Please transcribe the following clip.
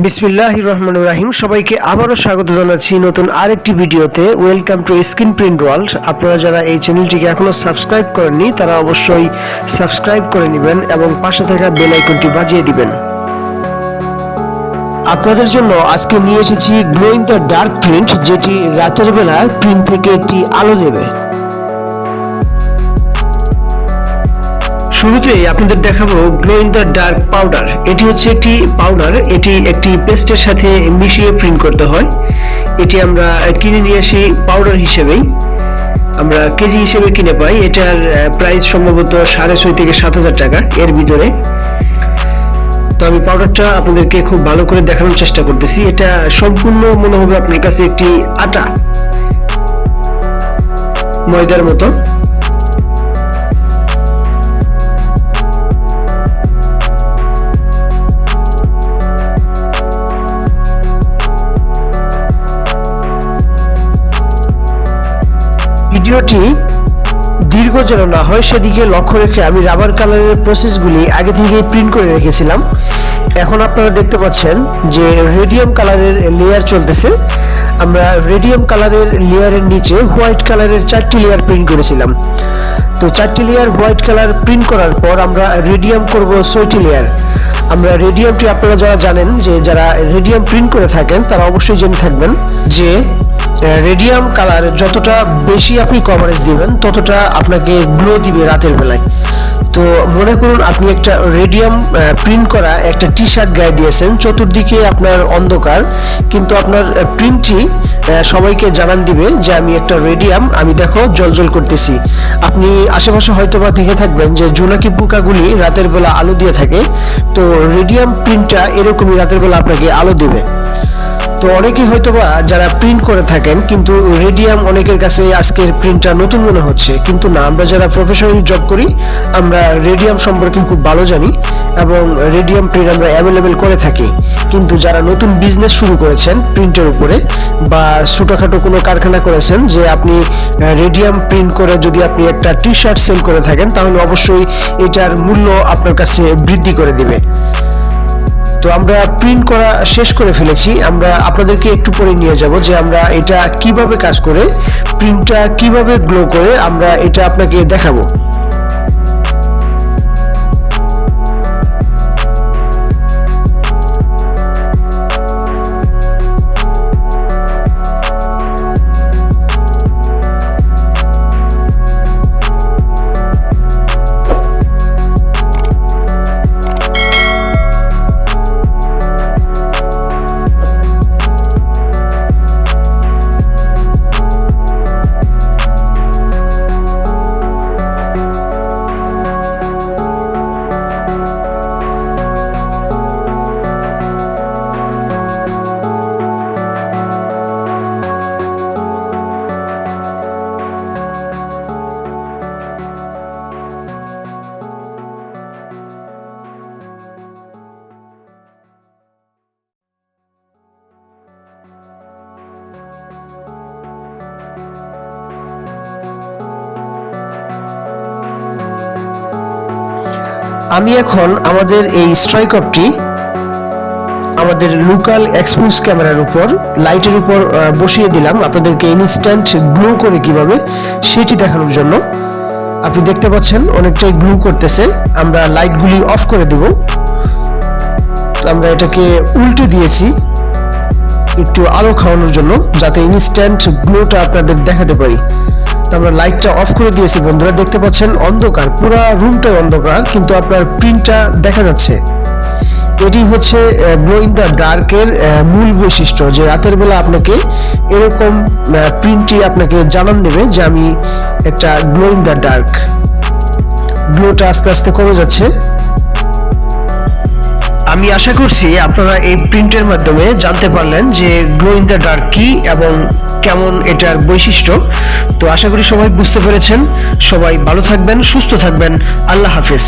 বিসমিল্লাহির রহমানির রহিম। সবাইকে আবারও স্বাগত জানাচ্ছি নতুন আরেকটি ভিডিওতে। Welcome to screen print world. আপনারা যারা এই চ্যানেলটিকে এখনো সাবস্ক্রাইব করেননি তারা অবশ্যই সাবস্ক্রাইব করে নেবেন এবং পাশে থাকা বেল আইকনটি বাজিয়ে দিবেন। আপনাদের জন্য আজকে নিয়ে এসেছি glow in the dark print, যেটি রাতের বেলা প্রিন্ট থেকে একটি আলো দেবে। শুরুতেই আপনাদের দেখাবো glow in the dark powder. এটি হচ্ছে একটি পাউডার, এটি একটি পেস্টের সাথে মিশিয়ে প্রিন্ট করতে হয়। এটি আমরা কিনে নিয়ে আসি পাউডার হিসেবেই, আমরা কেজি হিসেবে কিনে পাই। এটার প্রাইস সম্ভবত 6,500 থেকে 7,000 টাকা এর ভিতরে। তো আমি পাউডারটা আপনাদেরকে খুব ভালো করে দেখানোর চেষ্টা করতেছি। এটা সম্পূর্ণ মনে হবে আপনার কাছে একটি আটা, ময়দার মতো। ভিডিওটি দীর্ঘ যেন না হয় সেদিকে লক্ষ্য রেখে আমি রাবার কালারের প্রসেসগুলি আগে থেকে প্রিন্ট করে রেখেছিলাম। এখন আপনারা দেখতে পাচ্ছেন যে রেডিয়াম কালারের লেয়ার চলতেছে। আমরা রেডিয়াম কালারের লেয়ারের নিচে হোয়াইট কালারের 4টি লেয়ার প্রিন্ট করেছিলাম। তো 4টি লেয়ার হোয়াইট কালার প্রিন্ট করার পর আমরা রেডিয়াম করব 6টি লেয়ার। আমরা রেডিয়ামটি, আপনারা যারা জানেন, যে যারা রেডিয়াম প্রিন্ট করে থাকেন তারা অবশ্যই জেনে থাকবেন যে রেডিয়াম কালার যতটা বেশি আপনি কভারেজ দিবেন ততটা আপনাকে গ্লো দিবে রাতের বেলায়। তো মনে করুন আপনি একটা রেডিয়াম প্রিন্ট করা একটা টি শার্ট গায়ে দিয়েছেন, চতুর্দিকে আপনার অন্ধকার, কিন্তু আপনার প্রিন্টটি সবাইকে জানান দিবে যে আমি একটা রেডিয়াম, আমি দেখো জলজল করতেছি। আপনি আশেপাশে হয়তোবা দেখে থাকবেন যে জোনাকি পোকাগুলি রাতের বেলা আলো দিয়ে থাকে। তো রেডিয়াম প্রিন্টটা এরকমই রাতের বেলা আপনাকে আলো দেবে। তো অনেকেই হয়তোবা যারা প্রিন্ট করে থাকেন, কিন্তু রেডিয়াম অনেকের কাছে আজকের প্রিন্টটা নতুন মনে হচ্ছে, কিন্তু না, আমরা যারা প্রফেশনালি জব করি আমরা রেডিয়াম সম্পর্কে খুব ভালো জানি এবং রেডিয়াম প্রিন্ট আমরা অ্যাভেলেবেল করে থাকি। কিন্তু যারা নতুন বিজনেস শুরু করেছেন প্রিন্টের উপরে, বা ছোটোখাটো কোনো কারখানা করেছেন, যে আপনি রেডিয়াম প্রিন্ট করে যদি আপনি একটা টি শার্ট সেল করে থাকেন, তাহলে অবশ্যই এটার মূল্য আপনার কাছে বৃদ্ধি করে দিবে। তো আমরা প্রিন্ট করা শেষ করে ফেলেছি। আমরা আপনাদেরকে একটু পরে নিয়ে যাব যে আমরা এটা কিভাবে কাজ করে, প্রিন্টটা কিভাবে গ্লো করে আমরা এটা আপনাকে দেখাবো। আমি এখন আমাদের এই স্ট্রাইকপটি আমাদের লোকাল এক্সপোজ ক্যামেরার উপর লাইটের উপর বসিয়ে দিলাম আপনাদেরকে ইনস্ট্যান্ট গ্লো করে কিভাবে সেটি দেখানোর জন্য। আপনি দেখতে পাচ্ছেন অনেকটাই গ্লো করতেছে। আমরা লাইটগুলি অফ করে দেব। আমরা এটাকে উল্টে দিয়েছি একটু আলো খাওয়ানোর জন্য, যাতে ইনস্ট্যান্ট গ্লোটা আপনাদের দেখাতে পারি। আমরা লাইটটা অফ করে দিয়েছি বন্ধুরা, দেখতে পাচ্ছেন অন্ধকার, পুরো রুমটাই অন্ধকার, কিন্তু আপনার প্রিন্টটা দেখা যাচ্ছে। এটি হচ্ছে গ্লো ইন দ্য ডার্কের মূল বৈশিষ্ট্য, যে রাতের বেলা আপনাকে এরকম প্রিন্টটি আপনাকে জানান দেবে যে আমি একটা গ্লো ইন দ্য ডার্ক। গ্লোটা আস্তে আস্তে কমে যাচ্ছে। আমি আশা করছি আপনারা এই প্রিন্টের মাধ্যমে জানতে পারলেন যে গ্লো ইন দ্য ডার্ক কি এবং কেমন এটার বৈশিষ্ট্য। তো আশা করি সবাই বুঝতে পেরেছেন। সবাই ভালো থাকবেন, সুস্থ থাকবেন। আল্লাহ হাফেজ।